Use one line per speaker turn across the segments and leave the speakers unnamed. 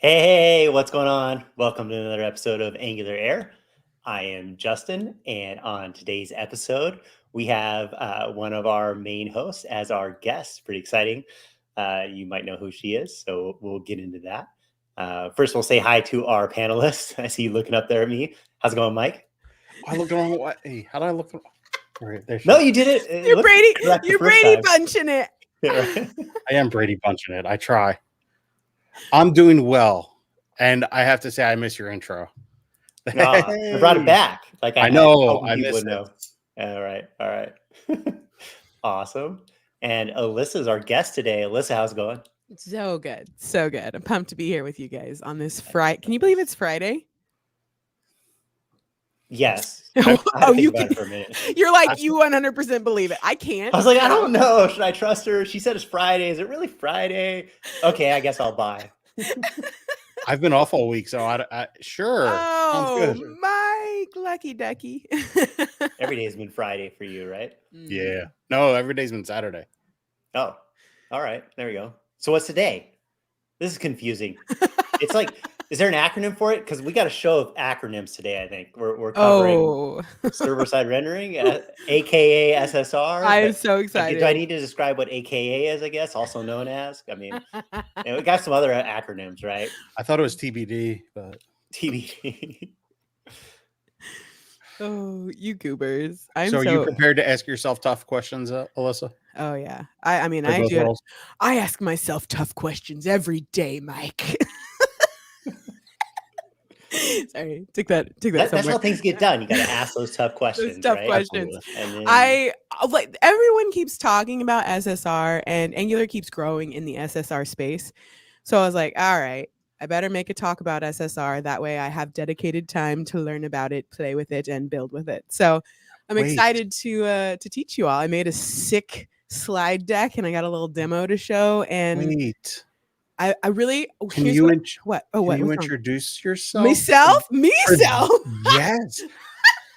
Hey, what's going on? Welcome to another episode of Angular Air. I am Justin, and on today's episode, we have one of our main hosts as our guest. Pretty exciting. You might know who she is, so we'll get into that. First, we'll say hi to our panelists. I see you looking up there at me. How's it going, Mike?
I looked the wrong way. Hey, how did I look? Right there.
No, you did it.
You're Brady. You're Brady bunching it.
Right.
I am Brady bunching it. I try. I'm doing well, and I have to say I miss your intro.
I brought it back. Like
I know.
I miss it. All right. Awesome. And Alyssa's our guest today. Alyssa, how's it going?
So good. I'm pumped to be here with you guys on this Friday. Can you believe it's Friday?
Yes.
You can.
For a minute.
You're like, you 100% believe it. I can't.
I was like, I don't know. Should I trust her? She said it's Friday. Is it really Friday? Okay, I guess I'll buy.
I've been off all week, so I sure.
Oh, Mike, lucky ducky.
Every day's been Friday for you, right?
Yeah. No, every day's been Saturday.
Oh, all right. There we go. So what's today? This is confusing. It's like, is there an acronym for it? Because we got a show of acronyms today, I think. We're covering server-side rendering, aka SSR.
I'm so excited.
Do I need to describe what AKA is, I guess, also known as? I mean, we got some other acronyms, right?
I thought it was TBD, but...
TBD.
Oh, you goobers.
So are you prepared to ask yourself tough questions, Alyssa?
Oh, yeah. I mean, I do. Roles? I ask myself tough questions every day, Mike. Sorry, took that.
That's how things get done. You got to ask those tough questions.
Those tough questions. And then... I like everyone keeps talking about SSR, and Angular keeps growing in the SSR space. So I was like, all right, I better make a talk about SSR. That way, I have dedicated time to learn about it, play with it, and build with it. So I'm excited to teach you all. I made a sick slide deck, and I got a little demo to show. And I really
can you
introduce
yourself?
Myself?
Yes.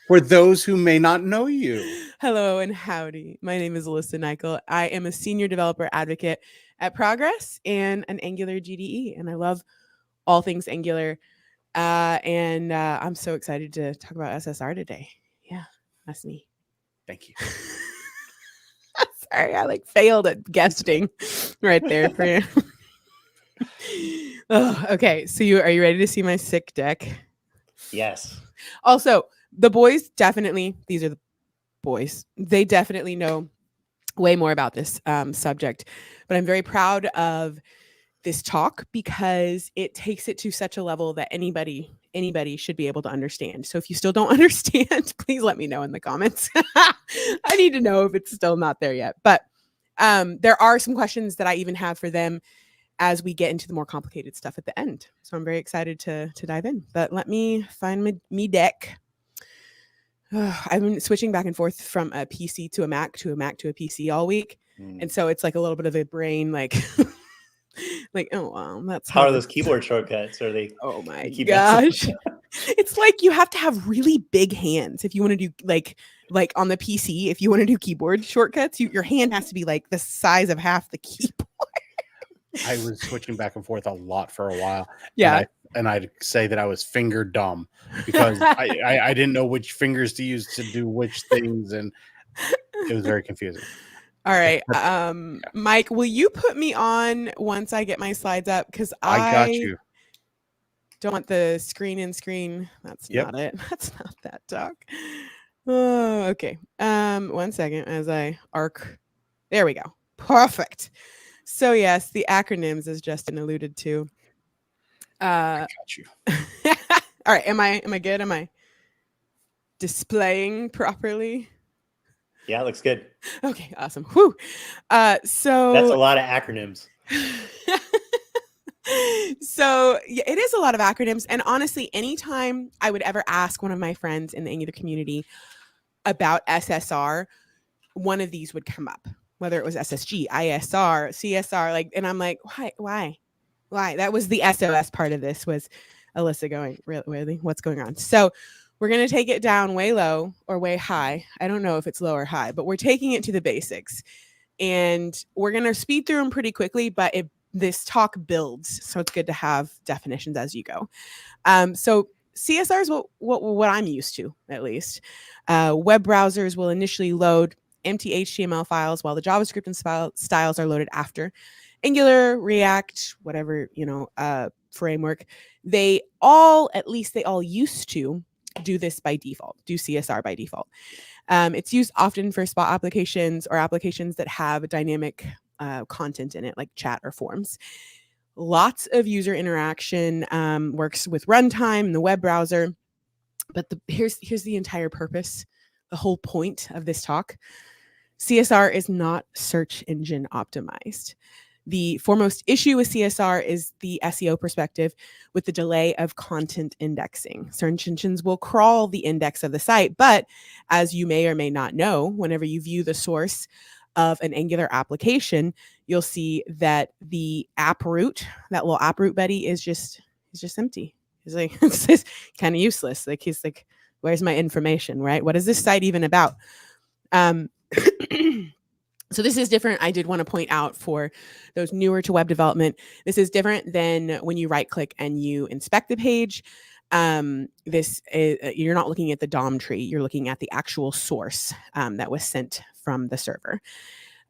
For those who may not know you.
Hello and howdy. My name is Alyssa Nicoll. I am a senior developer advocate at Progress and an Angular GDE, and I love all things Angular. And I'm so excited to talk about SSR today. Yeah, that's me.
Thank you.
Sorry, I failed at guesting right there for you. Oh, okay. So are you ready to see my sick deck?
Yes.
Also, the boys these are the boys. They definitely know way more about this subject, but I'm very proud of this talk because it takes it to such a level that anybody should be able to understand. So if you still don't understand, please let me know in the comments. I need to know if it's still not there yet. But there are some questions that I even have for them as we get into the more complicated stuff at the end. So I'm very excited to dive in. But let me find me deck. I've been switching back and forth from a PC to a Mac to a Mac to a PC all week. And so it's like a little bit of a brain oh, wow, that's
how are those keyboard shortcuts? Are they?
Oh my gosh. It's like you have to have really big hands if you want to do like on the PC, if you want to do keyboard shortcuts, your hand has to be like the size of half the keyboard.
I was switching back and forth a lot for a while.
Yeah.
And I'd say that I was finger dumb because I didn't know which fingers to use to do which things. And it was very confusing.
All right. Mike, will you put me on once I get my slides up? Because I
got you.
Don't want the screen. That's not it. That's not that talk. Oh, okay. 1 second as I arc. There we go. Perfect. So yes, the acronyms, as Justin alluded to.
I got you.
All right. Am I good? Am I displaying properly?
Yeah, looks good.
Okay, awesome. Whew. So
that's a lot of acronyms.
So yeah, it is a lot of acronyms. And honestly, anytime I would ever ask one of my friends in the Angular community about SSR, one of these would come up, whether it was SSG, ISR, CSR, and I'm like, why? That was the SOS part of this, was Alyssa going, really? What's going on? So we're going to take it down way low or way high. I don't know if it's low or high, but we're taking it to the basics. And we're going to speed through them pretty quickly, but this talk builds. So it's good to have definitions as you go. So CSR is what I'm used to, at least. Web browsers will initially load empty HTML files while the JavaScript and styles are loaded after. Angular, React, whatever, framework, they all used to do this by default, do CSR by default. It's used often for spot applications or applications that have dynamic content in it, like chat or forms. Lots of user interaction, works with runtime in the web browser. But here's the entire purpose, the whole point of this talk. CSR is not search engine optimized. The foremost issue with CSR is the SEO perspective with the delay of content indexing. Search engines will crawl the index of the site, but as you may or may not know, whenever you view the source of an Angular application, you'll see that the app root, that little app root buddy is just empty. He's like, it's just kind of useless. Like, he's like, where's my information, right? What is this site even about? So this is different. I did want to point out for those newer to web development, this is different than when you right click and you inspect the page. This is, you're not looking at the DOM tree. You're looking at the actual source that was sent from the server.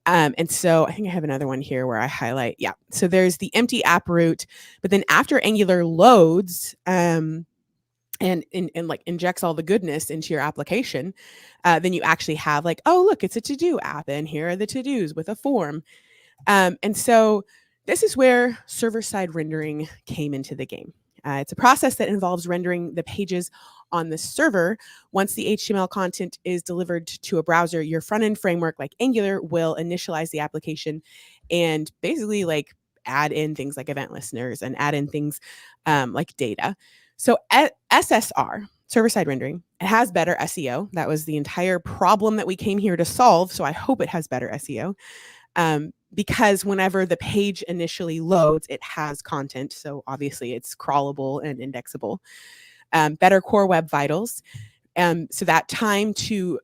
And so I think I have another one here where I highlight. Yeah. So there's the empty app root, but then after Angular loads, and like injects all the goodness into your application, then you actually have like, oh, look, it's a to-do app, and here are the to-dos with a form. And so this is where server-side rendering came into the game. It's a process that involves rendering the pages on the server. Once the HTML content is delivered to a browser, your front-end framework like Angular will initialize the application and basically like add in things like event listeners and add in things like data. So SSR, server-side rendering, it has better SEO. That was the entire problem that we came here to solve. So I hope it has better SEO. Because whenever the page initially loads, it has content. So obviously it's crawlable and indexable. Better core web vitals. So that time to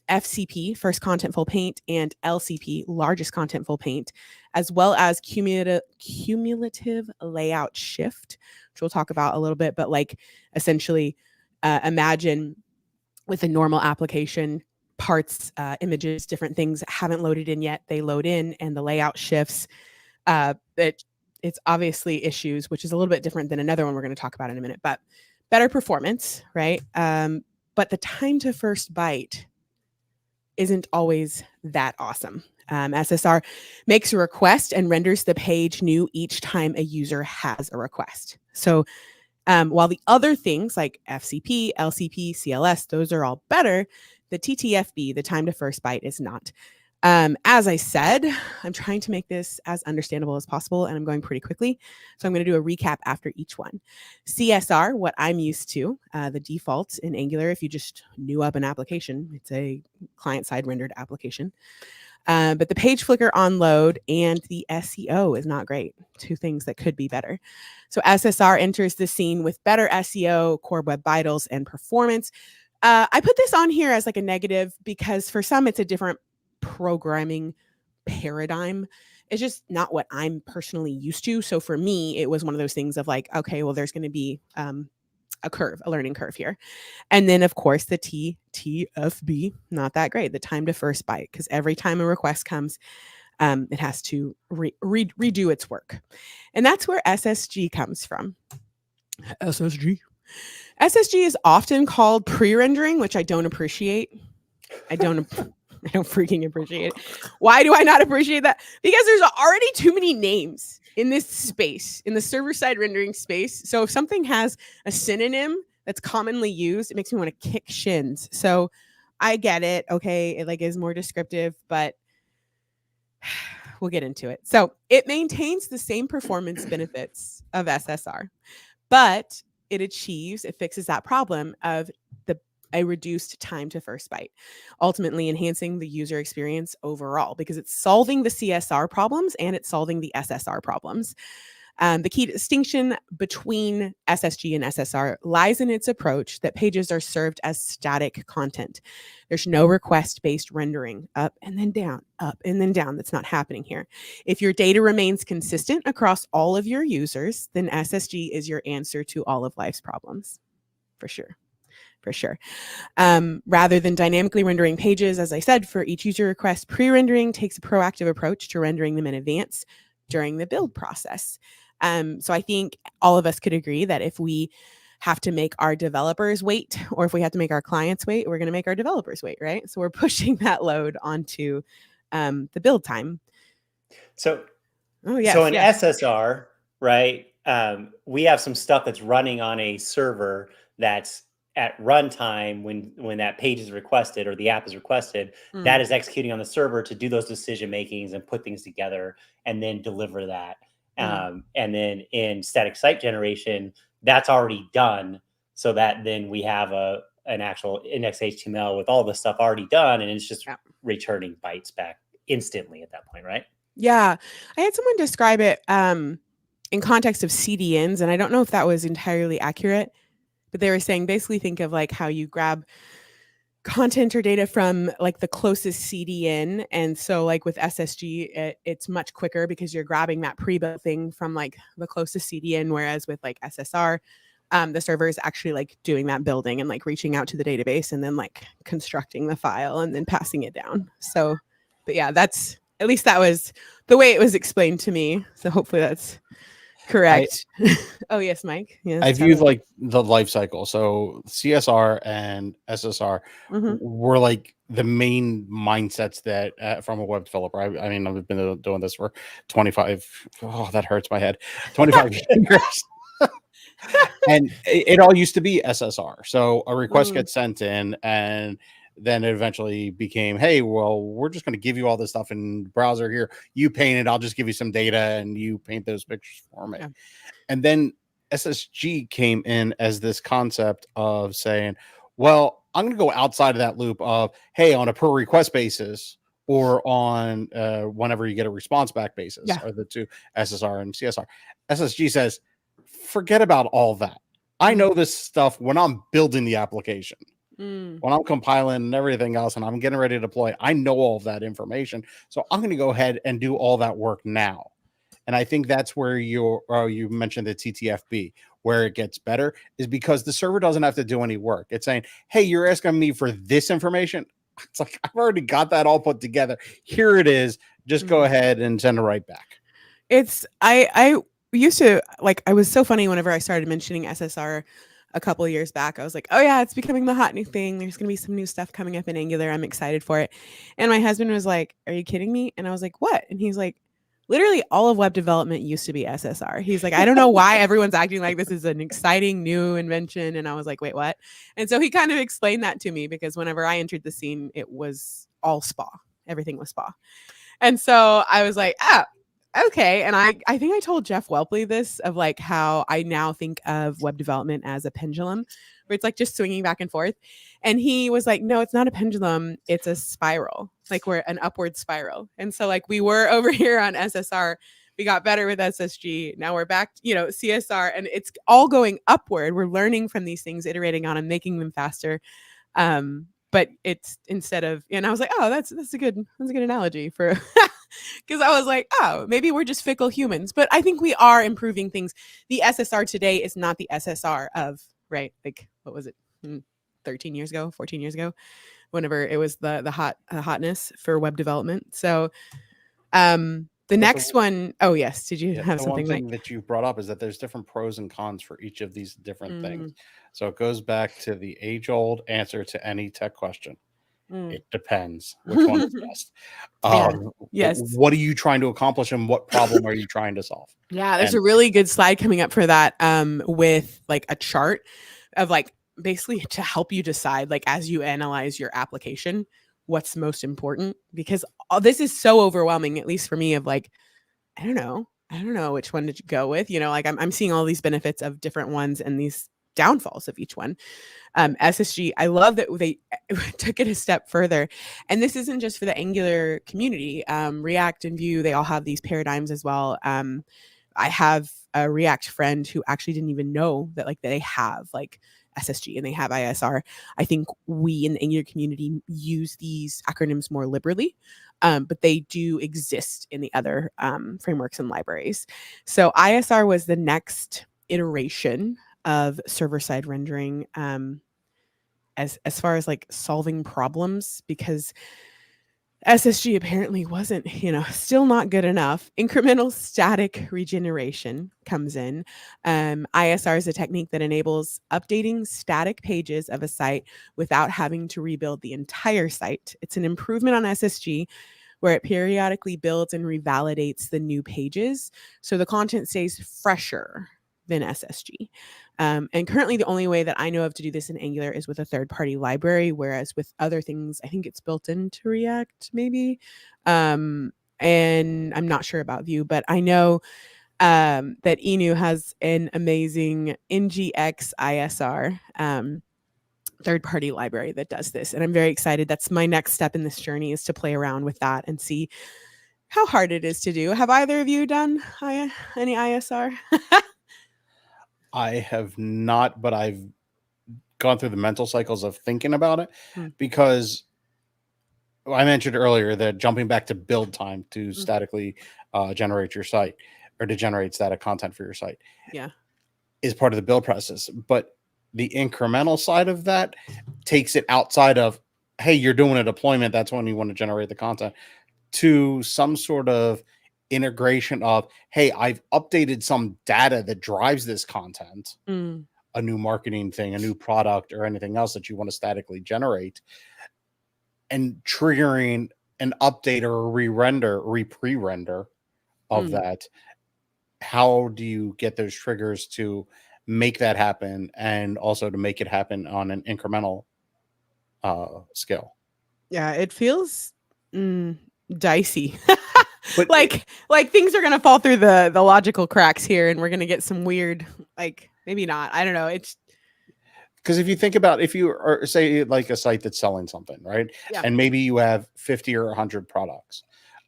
FCP, first contentful paint, and LCP, largest contentful paint, as well as cumulative layout shift, which we'll talk about a little bit, but like essentially imagine with a normal application, parts, images, different things haven't loaded in yet, they load in and the layout shifts. It's obviously issues, which is a little bit different than another one we're going to talk about in a minute, but better performance, right? But the time to first byte isn't always that awesome. SSR makes a request and renders the page new each time a user has a request. So while the other things like FCP, LCP, CLS, those are all better, the TTFB, the time to first byte, is not. As I said, I'm trying to make this as understandable as possible, and I'm going pretty quickly. So I'm going to do a recap after each one. CSR, what I'm used to, the default in Angular, if you just new up an application, it's a client-side rendered application. But the page flicker on load and the SEO is not great. Two things that could be better. So SSR enters the scene with better SEO, core web vitals, and performance. I put this on here as like a negative because for some it's a different programming paradigm. It's just not what I'm personally used to. So for me, it was one of those things of like, okay, well, there's going to be a learning curve here. And then of course the TTFB, not that great, the time to first byte, because every time a request comes, it has to redo its work. And that's where SSG comes from. SSG is often called pre-rendering, which I don't appreciate. I don't freaking appreciate it. Why do I not appreciate that? Because there's already too many names in this space, in the server-side rendering space. So if something has a synonym that's commonly used, it makes me want to kick shins. So I get it. Okay, it like is more descriptive, but we'll get into it. So it maintains the same performance benefits of SSR, but it fixes that problem of a reduced time to first byte, ultimately enhancing the user experience overall because it's solving the CSR problems and it's solving the SSR problems. The key distinction between SSG and SSR lies in its approach that pages are served as static content. There's no request-based rendering, up and then down, up and then down. That's not happening here. If your data remains consistent across all of your users, then SSG is your answer to all of life's problems, for sure. Rather than dynamically rendering pages, as I said, for each user request, pre-rendering takes a proactive approach to rendering them in advance during the build process. So I think all of us could agree that if we have to make our developers wait, or if we have to make our clients wait, we're going to make our developers wait, right? So we're pushing that load onto the build time.
So in
yes.
SSR, right, we have some stuff that's running on a server that's at runtime when that page is requested or the app is requested, that is executing on the server to do those decision makings and put things together and then deliver that. And then in static site generation, that's already done, so that then we have an actual index HTML with all the stuff already done, and it's just returning bytes back instantly at that point, right?
Yeah, I had someone describe it in context of CDNs, and I don't know if that was entirely accurate. But they were saying basically think of like how you grab content or data from like the closest CDN. And so like with SSG, it's much quicker because you're grabbing that pre-built thing from like the closest CDN. Whereas with like SSR, the server is actually like doing that building and like reaching out to the database and then like constructing the file and then passing it down. So, but yeah, at least that was the way it was explained to me. So hopefully that's correct. Oh yes, Mike. Yes,
I viewed like the life cycle. So CSR and SSR were like the main mindsets that from a web developer. I mean, I've been doing this for 25. Oh, that hurts my head. 25 years. And it all used to be SSR. So a request gets sent in, and then it eventually became, hey, well, we're just going to give you all this stuff in the browser here. You paint it. I'll just give you some data and you paint those pictures for me. Yeah. And then SSG came in as this concept of saying, well, I'm going to go outside of that loop of, hey, on a per request basis or on whenever you get a response back basis are the two, SSR and CSR. SSG says, forget about all that. I know this stuff when I'm building the application. When I'm compiling and everything else and I'm getting ready to deploy, I know all of that information. So I'm going to go ahead and do all that work now. And I think that's where you mentioned the TTFB, where it gets better, is because the server doesn't have to do any work. It's saying, hey, you're asking me for this information. It's like, I've already got that all put together. Here it is. Just go ahead and send it right back.
I used to, like, I was so funny whenever I started mentioning SSR a couple of years back. I was like, oh yeah, it's becoming the hot new thing. There's going to be some new stuff coming up in Angular. I'm excited for it. And my husband was like, are you kidding me? And I was like, what? And he's like, literally all of web development used to be SSR. He's like, I don't know why everyone's acting like this is an exciting new invention. And I was like, wait, what? And so he kind of explained that to me, because whenever I entered the scene, it was all SPA. Everything was SPA. And so I was like, okay. And I think I told Jeff Welpley this, of like how I now think of web development as a pendulum, where it's like just swinging back and forth. And he was like, no, it's not a pendulum. It's a spiral. Like we're an upward spiral. And so like we were over here on SSR, we got better with SSG. Now we're back, CSR, and it's all going upward. We're learning from these things, iterating on them, making them faster. But it's instead of, and I was like, oh, that's a good analogy for, because I was like, oh, maybe we're just fickle humans. But I think we are improving things. The SSR today is not the SSR of, right? Like, what was it? 13 years ago, 14 years ago, whenever it was the hotness for web development. So the next one, oh yes, did you have something?
One thing that you brought up is that there's different pros and cons for each of these different things. So it goes back to the age-old answer to any tech question. It depends which one is best.
Yes.
What are you trying to accomplish and what problem are you trying to solve?
Yeah, there's a really good slide coming up for that with like a chart of like basically to help you decide, like as you analyze your application, what's most important, because this is so overwhelming, at least for me, of like, I don't know which one to go with, like I'm seeing all these benefits of different ones and these downfalls of each one. SSG, I love that they took it a step further, and this isn't just for the Angular community. React and Vue, they all have these paradigms as well. I have a React friend who actually didn't even know that like they have like SSG and they have ISR. I think we in the Angular community use these acronyms more liberally, but they do exist in the other frameworks and libraries. So ISR was the next iteration of server-side rendering as far as like solving problems, because SSG apparently wasn't, still not good enough. Incremental static regeneration comes in. ISR is a technique that enables updating static pages of a site without having to rebuild the entire site. It's an improvement on SSG where it periodically builds and revalidates the new pages, so the content stays fresher than SSG. And currently the only way that I know of to do this in Angular is with a third-party library, whereas with other things, I think it's built into React maybe. And I'm not sure about Vue, but I know that Inu has an amazing NGX ISR third-party library that does this. And I'm very excited. That's my next step in this journey, is to play around with that and see how hard it is to do. Have either of you done any ISR?
I have not, but I've gone through the mental cycles of thinking about it because I mentioned earlier that jumping back to build time to statically generate your site, or to generate static content for your site, is part of the build process. But the incremental side of that takes it outside of, hey, you're doing a deployment, that's when you want to generate the content, to some sort of integration of, hey, I've updated some data that drives this content, a new marketing thing, a new product, or anything else that you want to statically generate, and triggering an update or a pre-render of that. How do you get those triggers to make that happen, and also to make it happen on an incremental scale?
Yeah, it feels dicey. But like things are gonna fall through the logical cracks here, and we're gonna get some weird, like, maybe not, I don't know. It's
because if you think about, if you are, say, like a site that's selling something, right? And maybe you have 50 or 100 products.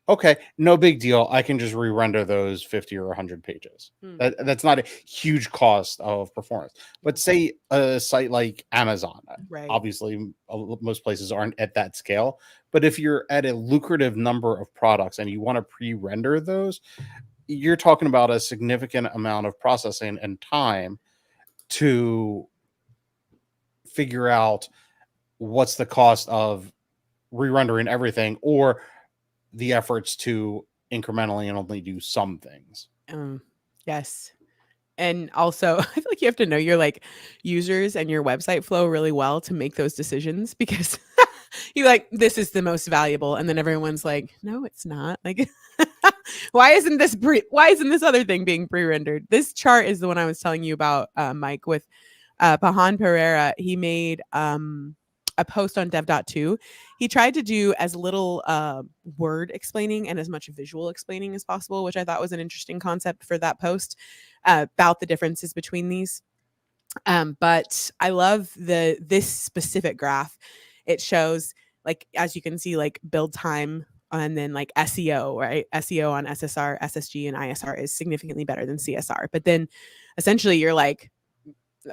Okay, no big deal. I can just re-render those 50 or 100 pages. That's not a huge cost of performance. But say a site like Amazon, obviously most places aren't at that scale. But if you're at a lucrative number of products and you want to pre-render those, you're talking about a significant amount of processing and time to figure out what's the cost of re-rendering everything, or the efforts to incrementally and only do some things.
Yes. And also, I feel like you have to know your like users and your website flow really well to make those decisions, because you're like, this is the most valuable, and then everyone's like, no, it's not. Like, why isn't this other thing being pre-rendered? This chart is the one I was telling you about, Mike, with Pahan Pereira. He made a post on dev.to. He tried to do as little word explaining and as much visual explaining as possible, which I thought was an interesting concept for that post about the differences between these. But I love this specific graph. It shows, like, as you can see, like build time, and then like SEO, right? SEO on SSR, SSG, and ISR is significantly better than CSR. But then essentially you're like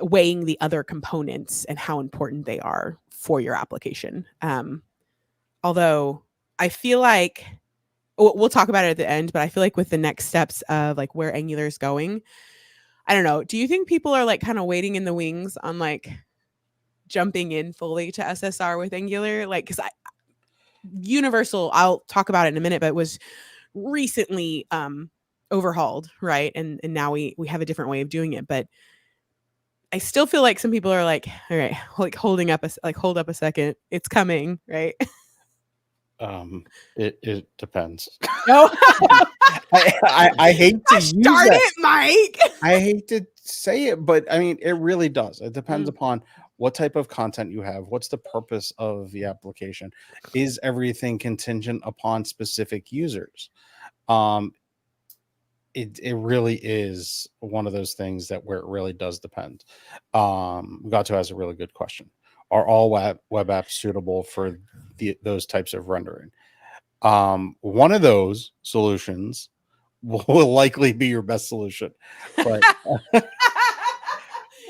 weighing the other components and how important they are for your application. Although I feel like we'll talk about it at the end, but I feel like with the next steps of like where Angular is going, I don't know. Do you think people are like kind of waiting in the wings on like jumping in fully to SSR with Angular? Like, because Universal, I'll talk about it in a minute, but was recently overhauled, right? And now we have a different way of doing it, but I still feel like some people are like, all right, like hold up a second, it's coming, right?
It depends.
No,
I hate to use
it, Mike.
I hate to say it, but I mean, it really does. It depends upon what type of content you have. What's the purpose of the application? Is everything contingent upon specific users? It really is one of those things that where it really does depend. Gato has a really good question. Are all web apps suitable for those types of rendering? One of those solutions will likely be your best solution. But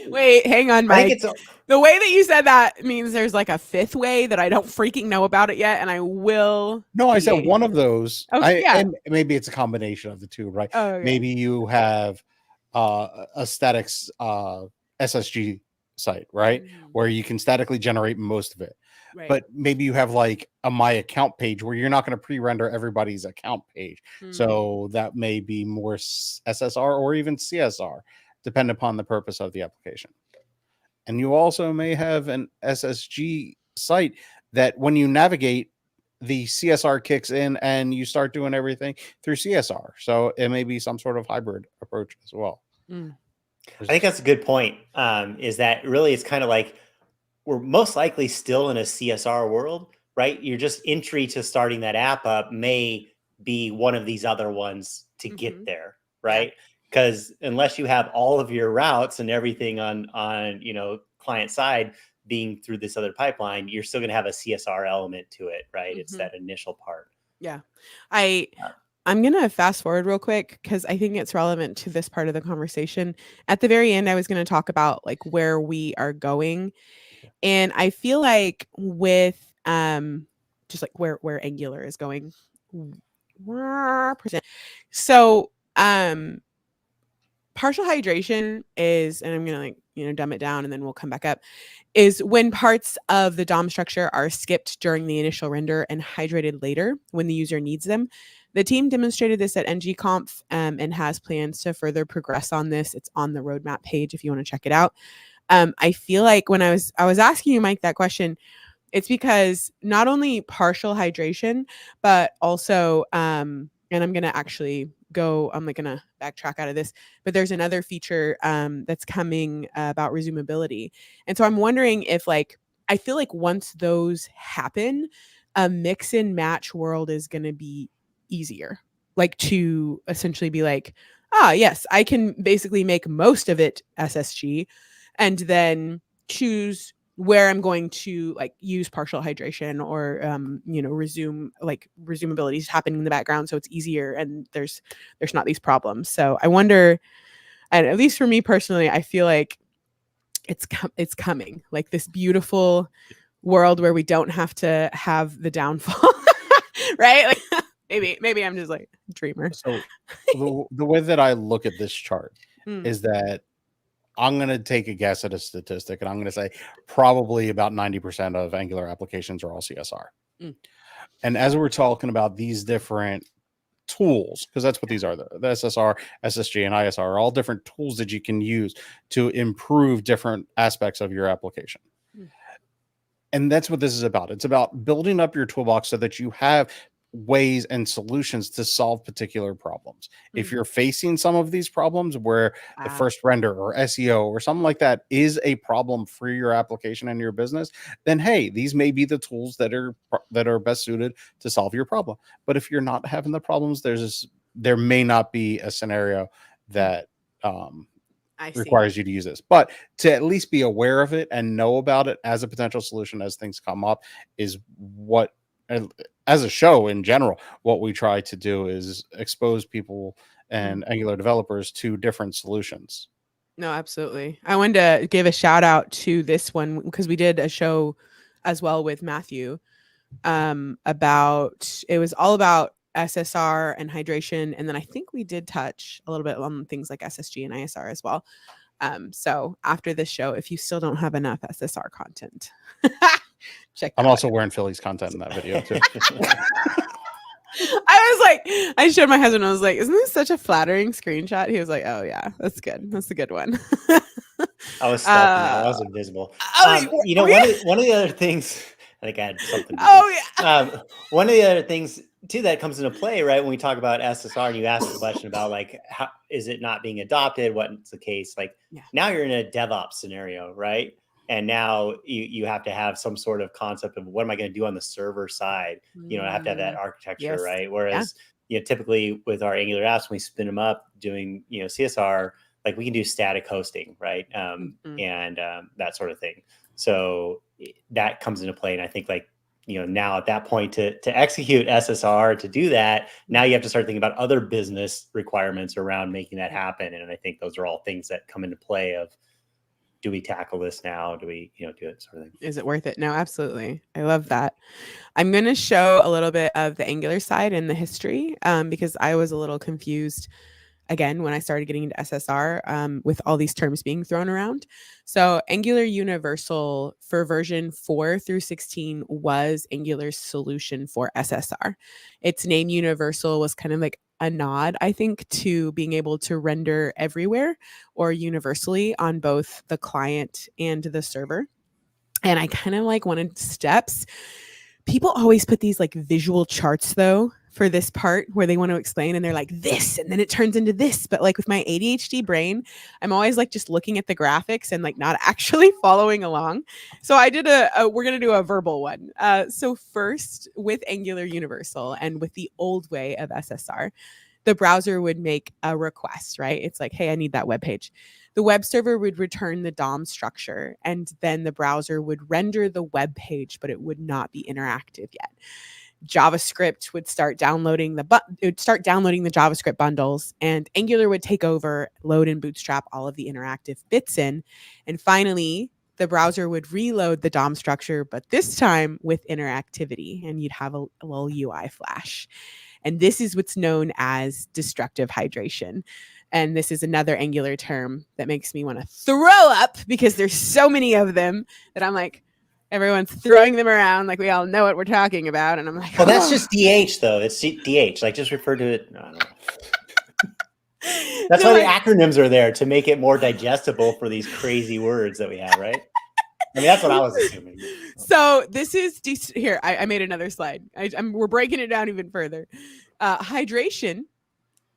Wait, hang on,
I think
Mike.
it's
The way that you said that means there's like a fifth way that I don't freaking know about it yet, and I will.
no, I said one of those.
Oh, yeah.
And maybe it's a combination of the two, right?
Oh, okay.
Maybe you have a statics SSG site, right? Where you can statically generate most of it.
Right.
But maybe you have like a my account page where you're not going to pre-render everybody's account page. So that may be more SSR or even CSR, depending upon the purpose of the application. And you also may have an SSG site that when you navigate, the CSR kicks in and you start doing everything through CSR. So it may be some sort of hybrid approach as well.
I think that's a good point. Is that really it's kind of like we're most likely still in a CSR world, right? You're just entry to starting that app up may be one of these other ones to get there, right? Because unless you have all of your routes and everything on client side being through this other pipeline, you're still going to have a CSR element to it, right? It's that initial part.
Yeah. I'm going to fast forward real quick because I think it's relevant to this part of the conversation. At the very end, I was going to talk about like where we are going. And I feel like with just like where Angular is going. So partial hydration is, and I'm going to dumb it down and then we'll come back up, is when parts of the DOM structure are skipped during the initial render and hydrated later when the user needs them. The team demonstrated this at ngconf and has plans to further progress on this. It's on the roadmap page if you want to check it out. I feel like when I was asking you, Mike, that question, it's because not only partial hydration, but also, and I'm going to actually I'm like going to backtrack out of this, but there's another feature that's coming about resumability. And so I'm wondering if I feel like once those happen, a mix and match world is going to be easier, like to essentially be like, yes, I can basically make most of it SSG and then choose where I'm going to like use partial hydration or resumability is happening in the background, so it's easier and there's not these problems. So I wonder, and at least for me personally, I feel like it's coming, like this beautiful world where we don't have to have the downfall, right? Like maybe I'm just like a dreamer.
So the way that I look at this chart is that I'm going to take a guess at a statistic, and I'm going to say probably about 90% of Angular applications are all CSR. And as we're talking about these different tools, because that's what these are, the SSR, SSG, and ISR are all different tools that you can use to improve different aspects of your application. And that's what this is about. It's about building up your toolbox so that you have ways and solutions to solve particular problems. If you're facing some of these problems where the first render or SEO or something like that is a problem for your application and your business, then hey, these may be the tools that are best suited to solve your problem. But if you're not having the problems, there may not be a scenario that requires you to use this. But to at least be aware of it and know about it as a potential solution as things come up is what, as a show in general, what we try to do is expose people and Angular developers to different solutions.
No, absolutely. I wanted to give a shout out to this one because we did a show as well with Matthew it was all about SSR and hydration. And then I think we did touch a little bit on things like SSG and ISR as well. So after this show, if you still don't have enough SSR content, check that
I'm also wearing Philly's content in that video too.
I was like, I showed my husband, I was like, isn't this such a flattering screenshot? He was like, oh yeah, that's good. That's a good one.
I was stealthy. I was invisible. One of the other things, I think I had something to do. One of the other things too that comes into play, right, when we talk about SSR and you ask the question about like, how is it not being adopted? What's the case? Like now you're in a DevOps scenario, right? And now you have to have some sort of concept of what am I going to do on the server side? I have to have that architecture, right? Whereas, typically with our Angular apps, when we spin them up doing, CSR, like we can do static hosting, right? And that sort of thing. So that comes into play. And I think like now at that point to execute SSR, to do that, now you have to start thinking about other business requirements around making that happen. And I think those are all things that come into play of, do we tackle this now? Do we, do it, sort of thing?
Is it worth it? No, absolutely. I love that. I'm going to show a little bit of the Angular side and the history, because I was a little confused again when I started getting into SSR, with all these terms being thrown around. So Angular Universal for version 4 through 16 was Angular's solution for SSR. Its name Universal was kind of like a nod, I think, to being able to render everywhere or universally on both the client and the server. And I kind of like wanted steps. People always put these like visual charts though for this part where they want to explain, and they're like this, and then it turns into this. But like with my ADHD brain, I'm always like just looking at the graphics and like not actually following along. So I did we're going to do a verbal one. So first, with Angular Universal and with the old way of SSR, the browser would make a request, right? It's like, hey, I need that web page. The web server would return the DOM structure, and then the browser would render the web page, but it would not be interactive yet. JavaScript would start downloading the JavaScript bundles, and Angular would take over, load and bootstrap all of the interactive bits in. And finally, the browser would reload the DOM structure, but this time with interactivity, and you'd have a little UI flash. And this is what's known as destructive hydration. And this is another Angular term that makes me want to throw up, because there's so many of them that I'm like, everyone's throwing them around like we all know what we're talking about. And I'm like,
well, that's just DH though. It's DH. Like, just refer to it. I don't know. That's why the acronyms are there, to make it more digestible for these crazy words that we have, right? I mean, that's what I was assuming.
So this is here. I made another slide. We're breaking it down even further. Hydration.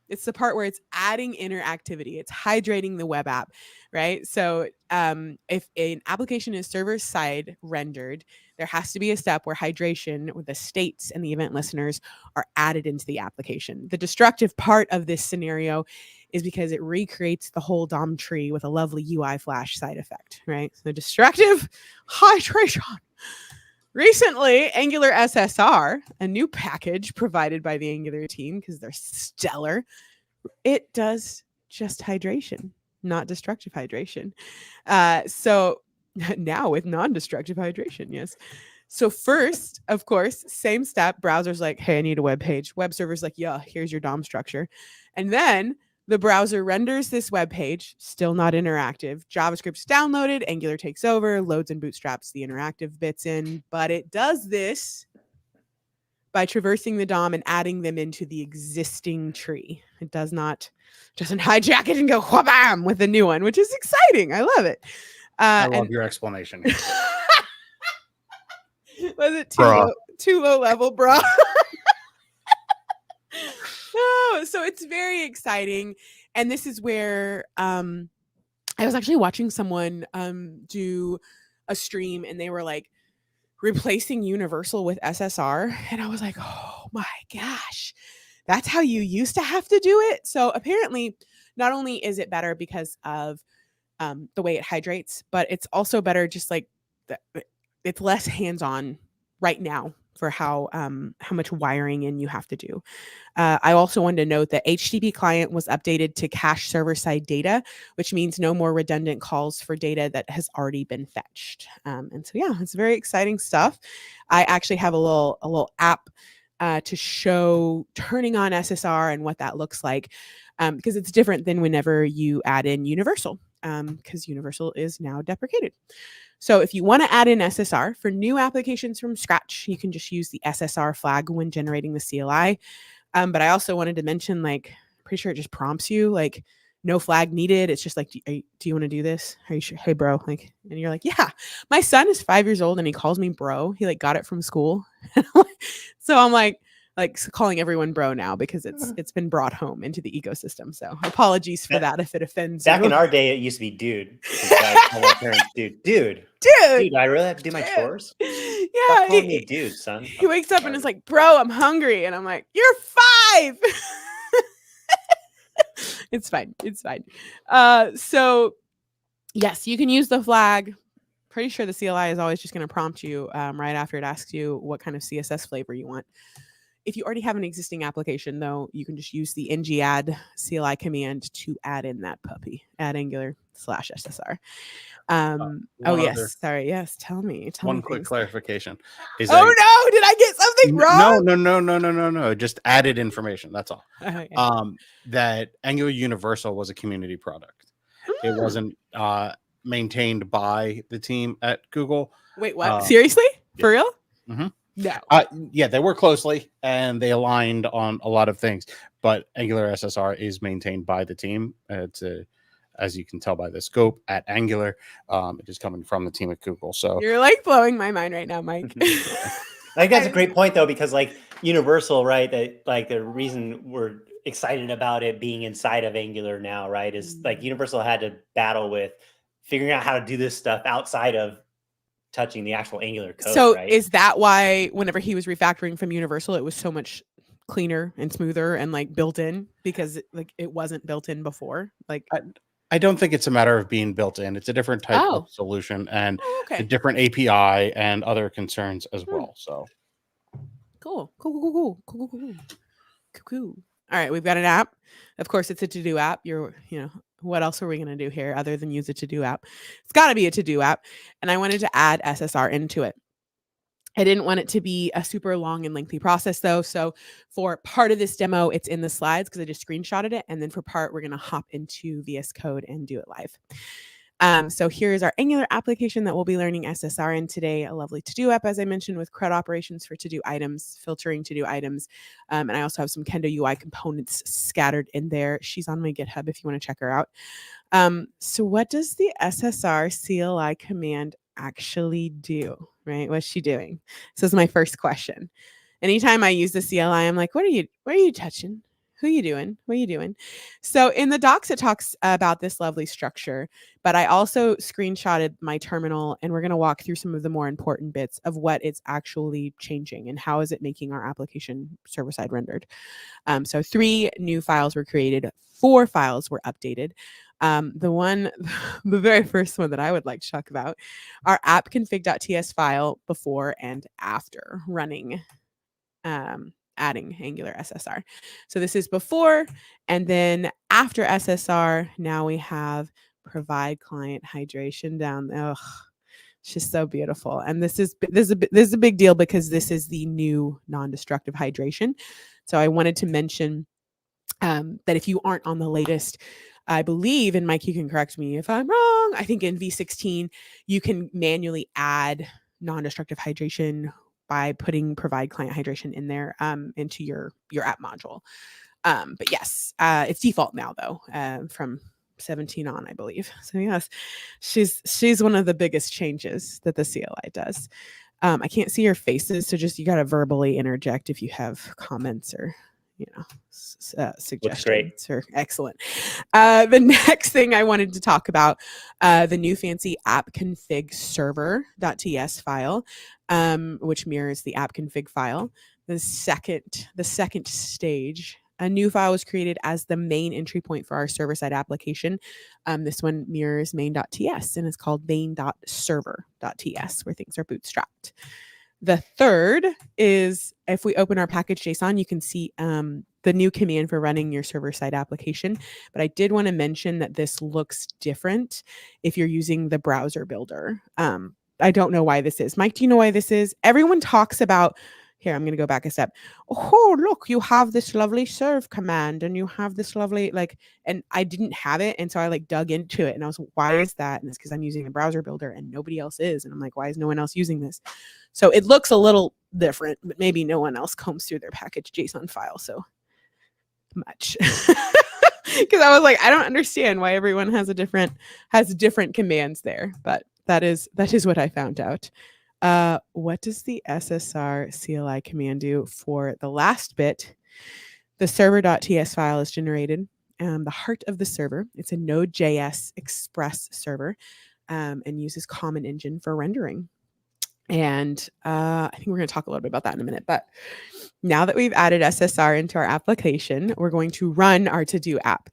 It's the part where it's adding interactivity. It's hydrating the web app, right? So if an application is server-side rendered, there has to be a step where hydration, with the states and the event listeners, are added into the application. The destructive part of this scenario is because it recreates the whole DOM tree with a lovely UI flash side effect, right? So destructive hydration. Recently, Angular SSR, a new package provided by the Angular team because they're stellar, it does just hydration, not destructive hydration. So now with non-destructive hydration, yes. So first, of course, same step. Browser's like, hey, I need a web page. Web server's like, yeah, here's your DOM structure. And then the browser renders this web page, still not interactive. JavaScript's downloaded, Angular takes over, loads and bootstraps the interactive bits in, but it does this by traversing the DOM and adding them into the existing tree. It doesn't hijack it and go wha-bam with a new one, which is exciting. I love it.
I love your explanation.
Was it too low level, bro? No, so it's very exciting. And this is where I was actually watching someone do a stream, and they were like replacing Universal with SSR. And I was like, oh my gosh, that's how you used to have to do it. So apparently, not only is it better because of the way it hydrates, but it's also better just like it's less hands-on right now for how much wiring in you have to do. I also wanted to note that HTTP client was updated to cache server-side data, which means no more redundant calls for data that has already been fetched. And so, yeah, it's very exciting stuff. I actually have a little app to show turning on SSR and what that looks like, because it's different than whenever you add in Universal, because Universal is now deprecated. So if you want to add in SSR for new applications from scratch, you can just use the SSR flag when generating the CLI. But I also wanted to mention, like, pretty sure it just prompts you, like, no flag needed. It's just like, do you want to do this? Are you sure? Hey, bro. Like, and you're like, yeah. My son is 5 years old and he calls me bro. He like got it from school. So I'm like calling everyone bro now because it's been brought home into the ecosystem. So apologies for that if it offends
Back
you.
in our day, it used to be dude. Parents, dude, I really have to do my chores.
Yeah,
stop calling me dude, son.
He wakes up and is like, bro, I'm hungry, and I'm like, you're 5. It's fine. So yes, you can use the flag. pretty sure the CLI is always just going to prompt you right after it asks you what kind of CSS flavor you want. If you already have an existing application, though, you can just use the ng-add CLI command to add in that puppy, add Angular/SSR. Oh, yes.
Other,
sorry. Yes. Tell me.
One quick clarification is
no, did I get something wrong?
No. Just added information. That's all.
Okay.
That Angular Universal was a community product. It wasn't maintained by the team at Google.
Wait, what? Seriously? For real?
Mm-hmm.
No.
Yeah, they work closely and they aligned on a lot of things, but Angular SSR is maintained by the team. It's as you can tell by the scope at Angular, it is coming from the team at Google. So
you're like blowing my mind right now, Mike.
I think that's a great point, though, because like Universal, right? That like the reason we're excited about it being inside of Angular now, right, is like Universal had to battle with figuring out how to do this stuff outside of touching the actual Angular code.
So
right?
Is that why whenever he was refactoring from Universal, it was so much cleaner and smoother and like built in, because it wasn't built in before? Like
I don't think it's a matter of being built in. It's a different type of solution and a different API and other concerns as well. So
cool. All right, we've got an app. Of course, it's a to-do app. What else are we going to do here other than use a to-do app? It's got to be a to-do app. And I wanted to add SSR into it. I didn't want it to be a super long and lengthy process, though. So for part of this demo, it's in the slides because I just screenshotted it. And then for part, we're going to hop into VS Code and do it live. So here's our Angular application that we'll be learning SSR in today. A lovely to-do app, as I mentioned, with CRUD operations for to-do items, filtering to-do items. And I also have some Kendo UI components scattered in there. She's on my GitHub if you want to check her out. So what does the SSR CLI command actually do, right? What's she doing? So this is my first question. Anytime I use the CLI, I'm like, what are you touching? Who are you doing? What are you doing? So in the docs, it talks about this lovely structure, but I also screenshotted my terminal, and we're going to walk through some of the more important bits of what it's actually changing and how is it making our application server-side rendered. So 3 new files were created, 4 files were updated. The very first one that I would like to talk about, our appconfig.ts file before and after running, adding Angular SSR. So this is before, and then after SSR, now we have provide client hydration down there. Ugh, it's just so beautiful. And this is a big deal because this is the new non-destructive hydration. So I wanted to mention that if you aren't on the latest, I believe, and Mike, you can correct me if I'm wrong, I think in V16, you can manually add non-destructive hydration by putting provide client hydration in there into your app module. But yes, it's default now, though, from 17 on, I believe. So yes, she's one of the biggest changes that the CLI does. I can't see your faces, so just you got to verbally interject if you have comments or suggestions. Or excellent. The next thing I wanted to talk about, the new fancy appconfig server.ts file, which mirrors the appconfig file. The second stage, a new file was created as the main entry point for our server-side application. This one mirrors main.ts and it's called main.server.ts, where things are bootstrapped. The third is if we open our package.json, you can see the new command for running your server-side application. But I did want to mention that this looks different if you're using the browser builder. I don't know why this is. Mike, do you know why this is? Everyone talks about, here, I'm going to go back a step. Oh, look, you have this lovely serve command and you have this lovely, and I didn't have it. And so I dug into it and I was, why is that? And it's because I'm using the browser builder and nobody else is. And I'm like, why is no one else using this? So it looks a little different, but maybe no one else combs through their package.json file so much. Because I was like, I don't understand why everyone has different commands there, but that is what I found out. What does the SSR CLI command do for the last bit? The server.ts file is generated. The heart of the server, it's a Node.js Express server, and uses Common Engine for rendering. And I think we're going to talk a little bit about that in a minute. But now that we've added SSR into our application, we're going to run our to-do app.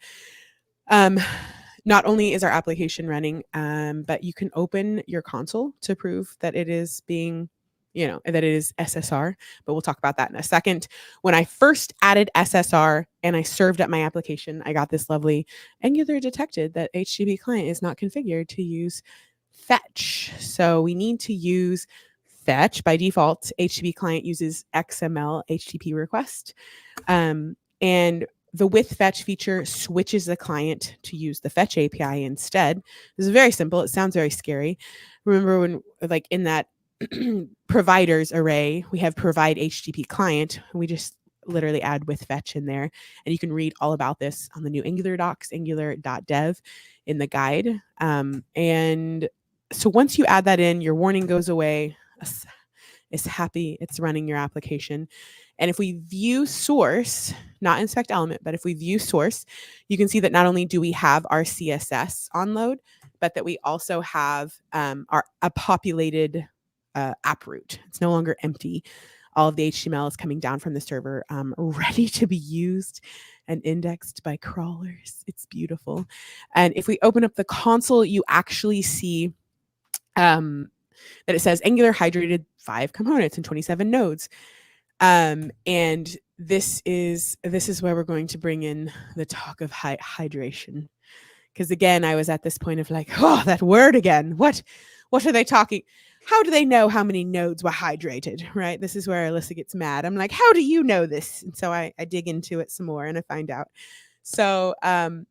not only is our application running, but you can open your console to prove that it is being, that it is SSR, but we'll talk about that in a second. When I first added SSR and I served up my application, I got this lovely Angular detected that HTTP client is not configured to use fetch. So we need to use fetch. By default, HTTP client uses XML HTTP request. And the with fetch feature switches the client to use the fetch API instead. This is very simple. It sounds very scary. Remember when, like, in that providers array, we have provide HTTP client, and we just literally add with fetch in there. And you can read all about this on the new Angular docs, angular.dev in the guide. And so once you add that in, your warning goes away. It's happy it's running your application. And if we view source, not inspect element, but if we view source, you can see that not only do we have our CSS on load, but that we also have a populated app root. It's no longer empty. All of the HTML is coming down from the server, ready to be used and indexed by crawlers. It's beautiful. And if we open up the console, you actually see that it says Angular hydrated 5 components and 27 nodes. And this is where we're going to bring in the talk of hydration. Because again, I was at this point of like, oh, that word again. What are they talking? How do they know how many nodes were hydrated, right? This is where Alyssa gets mad. I'm like, how do you know this? And so I dig into it some more and I find out. So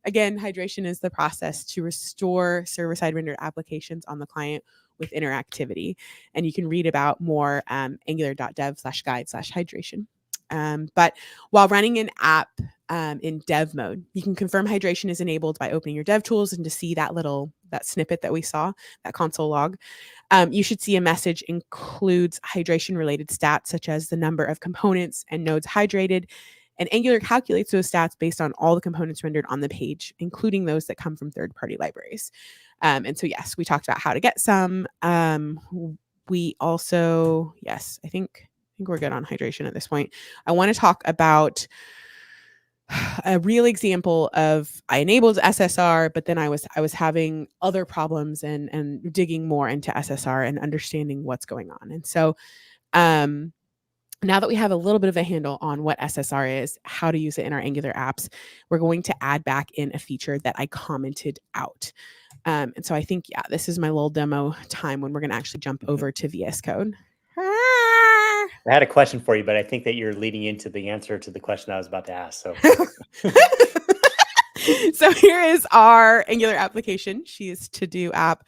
again, hydration is the process to restore server-side rendered applications on the client with interactivity. And you can read about more angular.dev/guide/hydration. But while running an app in dev mode, you can confirm hydration is enabled by opening your dev tools and to see that snippet that we saw, that console log. You should see a message includes hydration related stats, such as the number of components and nodes hydrated. And Angular calculates those stats based on all the components rendered on the page, including those that come from third-party libraries. And so, yes, we talked about how to get some. We also, yes, I think we're good on hydration at this point. I want to talk about a real example of I enabled SSR, but then I was having other problems and digging more into SSR and understanding what's going on. And so, now that we have a little bit of a handle on what SSR is, how to use it in our Angular apps, we're going to add back in a feature that I commented out. And so I think, yeah, this is my little demo time when we're going to actually jump over to VS Code.
I had a question for you, but I think that you're leading into the answer to the question I was about to ask. So,
so here is our Angular application. She is to-do app.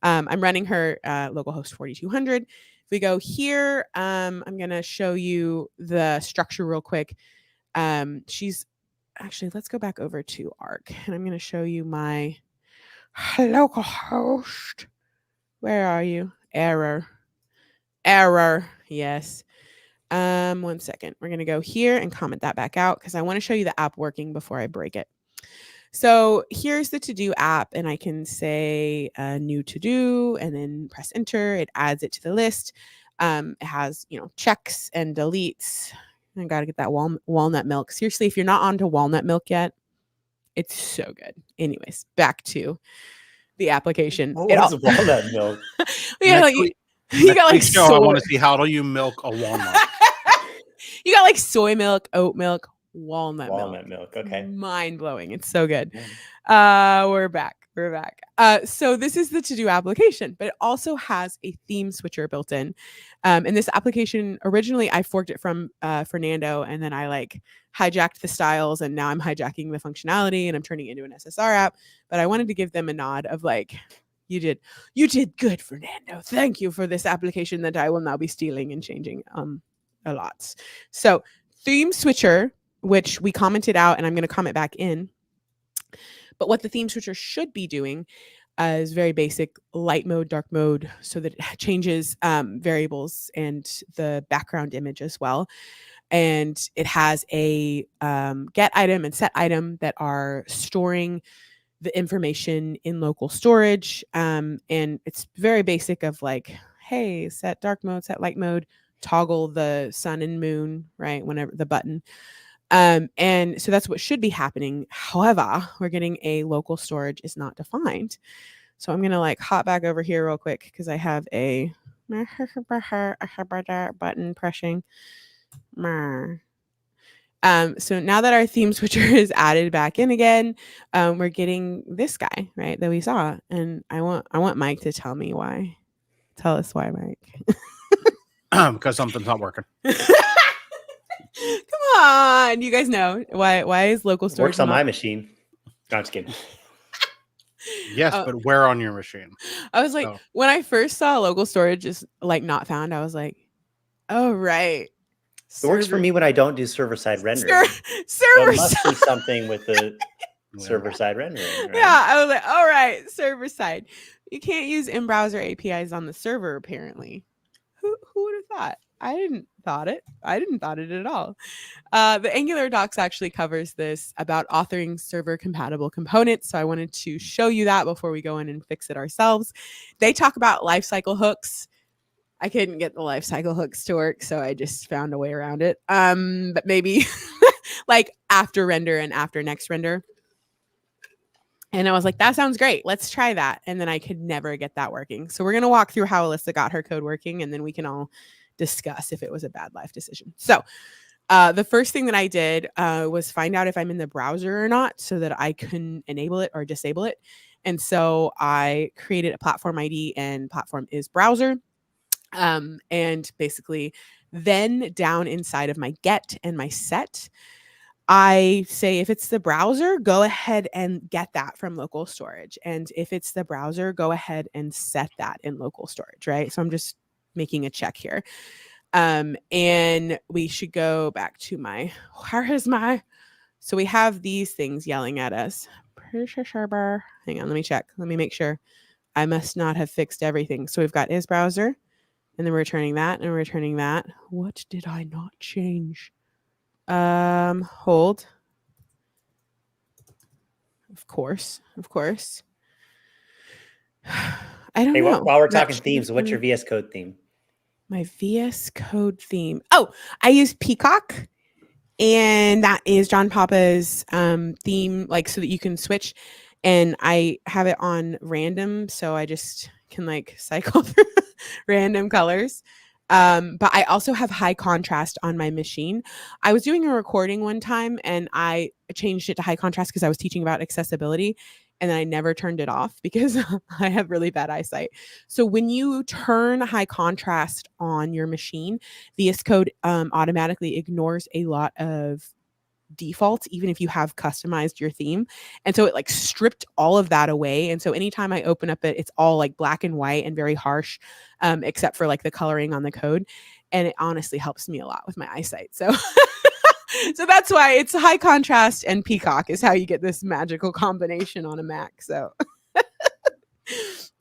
I'm running her localhost 4200. If we go here, I'm going to show you the structure real quick. She's actually, let's go back over to Arc and I'm going to show you my localhost. Where are you? Error. Yes. 1 second. We're going to go here and comment that back out because I want to show you the app working before I break it. So here's the to-do app, and I can say new to-do and then press enter. It adds it to the list. It has, checks and deletes. I got to get that walnut milk. Seriously, if you're not onto walnut milk yet, it's so good. Anyways, back to the application.
What is walnut milk?
You got like
soy. I want to see how do you milk a walnut.
You got like soy milk, oat milk, walnut
milk. Okay.
Mind blowing. It's so good. We're back. So this is the to-do application, but it also has a theme switcher built in. And this application, originally I forked it from Fernando, and then I hijacked the styles, and now I'm hijacking the functionality and I'm turning it into an SSR app. But I wanted to give them a nod of you did good, Fernando. Thank you for this application that I will now be stealing and changing a lot. So theme switcher, which we commented out, and I'm going to comment back in. But what the theme switcher should be doing is very basic light mode, dark mode, so that it changes variables and the background image as well. And it has a get item and set item that are storing the information in local storage. And it's very basic of hey, set dark mode, set light mode, toggle the sun and moon, right? Whenever the button. And so that's what should be happening. However, we're getting a local storage is not defined. So I'm going to like hop back over here real quick because I have a button pressing. So now that our theme switcher is added back in again, we're getting this guy, right, that we saw. And I want Mike to tell me why. Tell us why, Mike.
Because something's not working.
Come on. You guys know why is local storage
works on my machine. No, I'm just kidding.
Yes, but where on your machine?
I was like, when I first saw local storage is like not found, I was like, oh, right.
It works for me when I don't do server-side rendering. So it must be something with the server-side rendering. Right?
Yeah, I was like, all right, server-side. You can't use in-browser APIs on the server, apparently. Who would have thought? I didn't thought it at all. The Angular docs actually covers this about authoring server-compatible components, so I wanted to show you that before we go in and fix it ourselves. They talk about lifecycle hooks. I couldn't get the lifecycle hooks to work, so I just found a way around it. But maybe like after render and after next render. And I was like, that sounds great. Let's try that. And then I could never get that working. So we're going to walk through how Alyssa got her code working, and then we can all discuss if it was a bad life decision. So the first thing that I did was find out if I'm in the browser or not so that I can enable it or disable it. And so I created a platform ID, and platform is browser. And basically then down inside of my get and my set, I say if it's the browser, go ahead and get that from local storage. And if it's the browser, go ahead and set that in local storage, right? So I'm just making a check here. And we should go back to so we have these things yelling at us. Hang on, let me check. Let me make sure. I must not have fixed everything. So we've got is browser. And then we're returning that and returning that. What did I not change? Hold. Of course. I don't know.
While we're talking themes, what's your VS Code theme?
My VS Code theme. Oh, I use Peacock. And that is John Papa's theme, like so that you can switch. And I have it on random, so I just can like cycle through random colors. But I also have high contrast on my machine. I was doing a recording one time and I changed it to high contrast because I was teaching about accessibility, and then I never turned it off because I have really bad eyesight. So when you turn high contrast on your machine, VS Code automatically ignores a lot of defaults, even if you have customized your theme. And so it like stripped all of that away. And so anytime I open up it's all like black and white and very harsh, except for like the coloring on the code. And it honestly helps me a lot with my eyesight. So so that's why it's high contrast and Peacock is how you get this magical combination on a Mac. So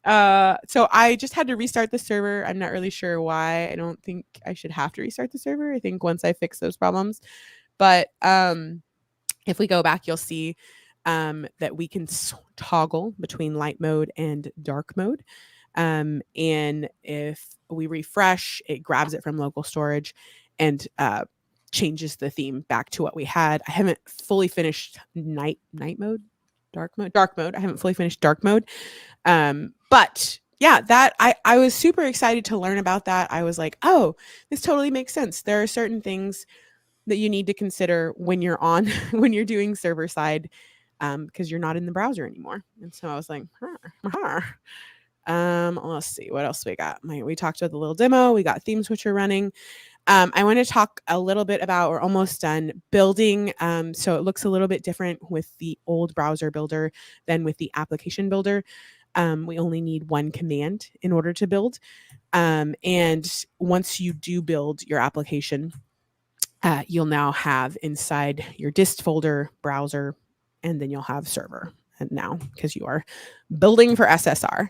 so I just had to restart the server. I'm not really sure why. I don't think I should have to restart the server. I think once I fix those problems. But if we go back, you'll see that we can toggle between light mode and dark mode. And if we refresh, it grabs it from local storage and changes the theme back to what we had. I haven't fully finished dark mode. I haven't fully finished dark mode. But yeah, that I was super excited to learn about that. I was like, oh, this totally makes sense. There are certain things that you need to consider when you're doing server side, because you're not in the browser anymore. And so I was like, let's see what else we got. We talked about the little demo. We got theme switcher running. I want to talk a little bit about, we're almost done, building. So it looks a little bit different with the old browser builder than with the application builder. We only need one command in order to build. And once you do build your application, you'll now have inside your dist folder browser, and then you'll have server. And now, because you are building for SSR.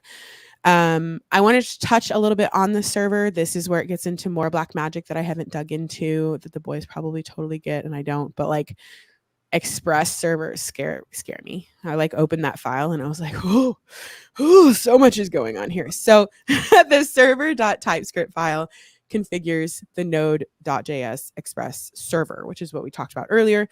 I wanted to touch a little bit on the server. This is where it gets into more black magic that I haven't dug into, that the boys probably totally get and I don't. But like Express servers scare me. I like opened that file and I was like, oh, so much is going on here. So the server.typescript file configures the node.js Express server, which is what we talked about earlier.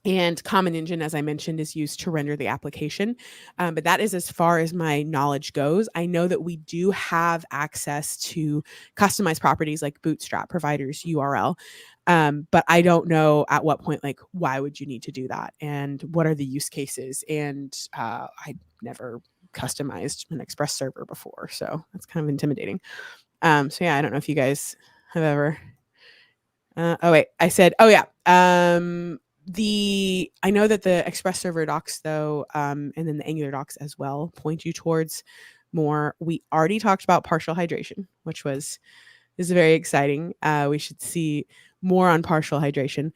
And Common Engine, as I mentioned, is used to render the application. But that is as far as my knowledge goes. I know that we do have access to customized properties like Bootstrap providers URL. But I don't know at what point, like, why would you need to do that? And what are the use cases? And I never customized an Express server before. So that's kind of intimidating. So yeah, I don't know if you guys have ever... I know that the Express server docs though, and then the Angular docs as well point you towards more. We already talked about partial hydration, which is very exciting. We should see more on partial hydration.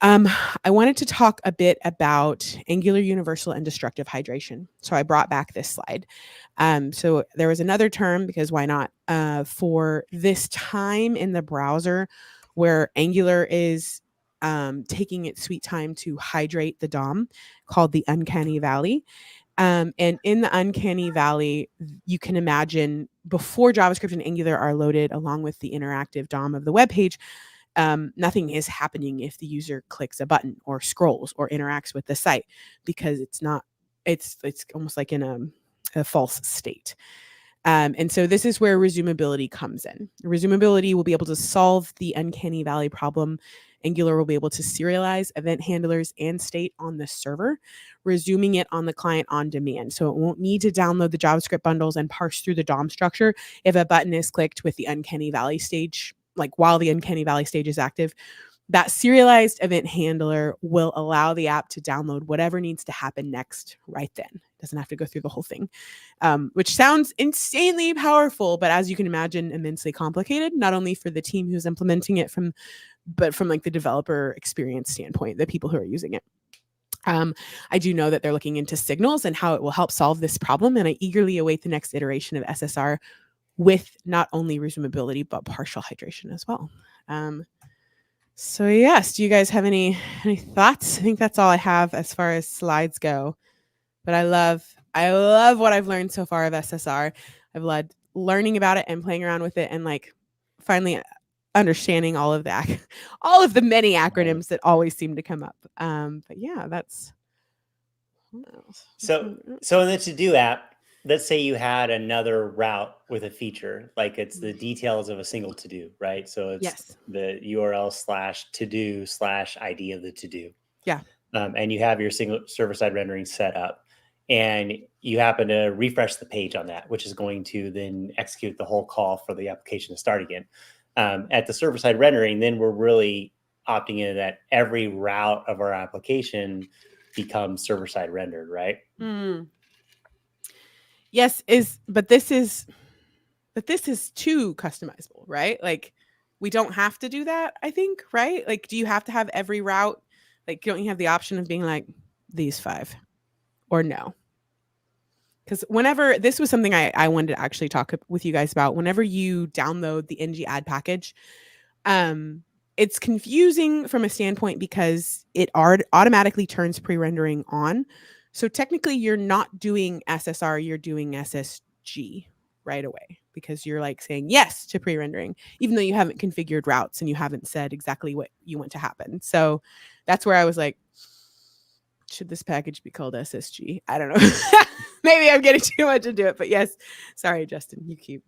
I wanted to talk a bit about Angular universal and destructive hydration. So I brought back this slide. So there was another term, because why not, for this time in the browser where Angular is taking its sweet time to hydrate the DOM, called the uncanny valley. And in the uncanny valley, you can imagine before JavaScript and Angular are loaded along with the interactive DOM of the web page, nothing is happening if the user clicks a button or scrolls or interacts with the site, because it's almost like in a false state. And so this is where resumability comes in. Resumability will be able to solve the uncanny valley problem. Angular will be able to serialize event handlers and state on the server, resuming it on the client on demand. So it won't need to download the JavaScript bundles and parse through the DOM structure if a button is clicked with the uncanny valley stage, like while the uncanny valley stage is active. That serialized event handler will allow the app to download whatever needs to happen next right then. It doesn't have to go through the whole thing, which sounds insanely powerful, but as you can imagine, immensely complicated, not only for the team who's implementing it but from like the developer experience standpoint, the people who are using it. I do know that they're looking into signals and how it will help solve this problem, and I eagerly await the next iteration of SSR with not only resumability, but partial hydration as well. So yes, do you guys have any thoughts? I think that's all I have as far as slides go. But I love what I've learned so far of SSR. I've loved learning about it and playing around with it, and like finally understanding all of the many acronyms that always seem to come up. But yeah, that's...
So in the to-do app, let's say you had another route with a feature, like it's the details of a single to-do, right? So it's the URL /to-do /ID of the to-do.
Yeah.
And you have your single server-side rendering set up, and you happen to refresh the page on that, which is going to then execute the whole call for the application to start again. At the server-side rendering, then we're really opting in that every route of our application becomes server-side rendered, right?
Yes, but this is too customizable, right? Like, we don't have to do that, I think, right? Like, do you have to have every route? Like, don't you have the option of being like these 5 or no? Because whenever, this was something I wanted to actually talk with you guys about, whenever you download the ng add package, it's confusing from a standpoint because it automatically turns pre-rendering on. So technically you're not doing SSR, you're doing SSG right away, because you're like saying yes to pre-rendering, even though you haven't configured routes and you haven't said exactly what you want to happen. So that's where I was like, should this package be called SSG? I don't know. Maybe I'm getting too much into it, but yes. Sorry, Justin, you keep.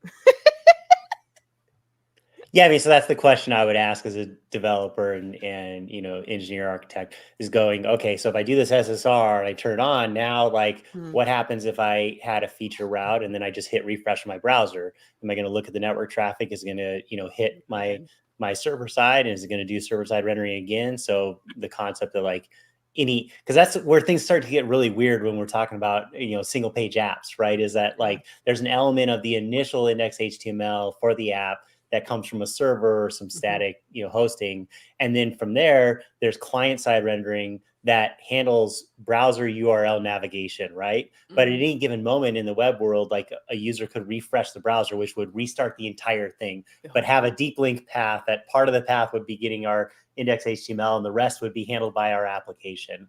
Yeah, I mean, so that's the question I would ask as a developer and engineer architect, is going, okay, so if I do this SSR and I turn it on now, like what happens if I had a feature route and then I just hit refresh on my browser? Am I going to look at the network traffic? Is it going to, hit my server side, and is it going to do server side rendering again? So the concept of like because that's where things start to get really weird when we're talking about, single page apps, right? Is that like, there's an element of the initial index HTML for the app that comes from a server or some static, hosting. And then from there, there's client-side rendering that handles browser URL navigation, right? But at any given moment in the web world, like a user could refresh the browser, which would restart the entire thing, but have a deep link path. That part of the path would be getting our index HTML, and the rest would be handled by our application.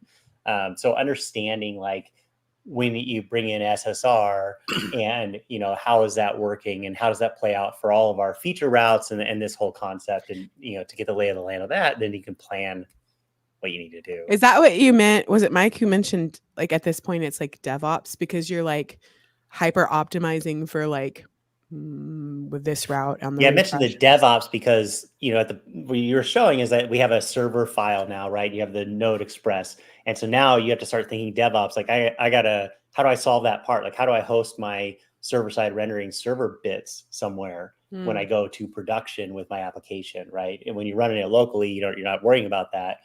So understanding like when you bring in SSR and, how is that working and how does that play out for all of our feature routes and this whole concept, and, to get the lay of the land of that, then you can plan what you need to do.
Is that what you meant? Was it Mike who mentioned like at this point it's like DevOps because you're like hyper optimizing for like with this route on the
I mentioned the DevOps because, what you were showing is that we have a server file now, right? You have the Node Express. And so now you have to start thinking DevOps. Like how do I solve that part? Like, how do I host my server-side rendering server bits somewhere when I go to production with my application, right? And when you're running it locally, you're not worrying about that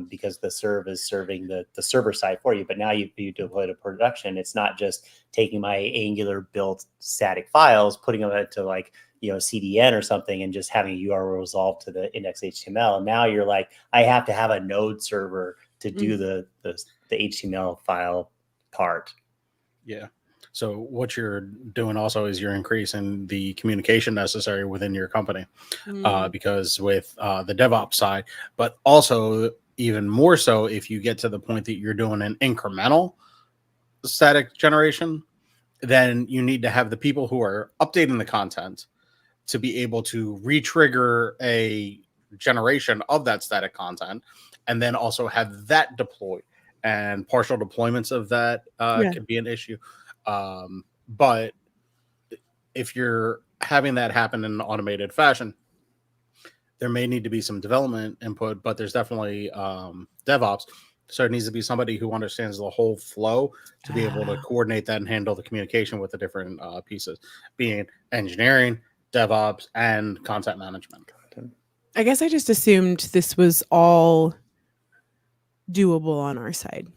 because the serve is serving the server side for you. But now you deploy to production. It's not just taking my Angular built static files, putting them into like, CDN or something and just having a URL resolved to the index HTML. Now you're like, I have to have a node server to do the HTML file part.
Yeah. So what you're doing also is you're increasing the communication necessary within your company because with the DevOps side, but also even more so if you get to the point that you're doing an incremental static generation, then you need to have the people who are updating the content to be able to re-trigger a generation of that static content and then also have that deployed. And partial deployments of that could be an issue. But if you're having that happen in an automated fashion, there may need to be some development input, but there's definitely DevOps. So it needs to be somebody who understands the whole flow to be able to coordinate that and handle the communication with the different pieces, being engineering, DevOps, and content management.
I guess I just assumed this was all doable on our side.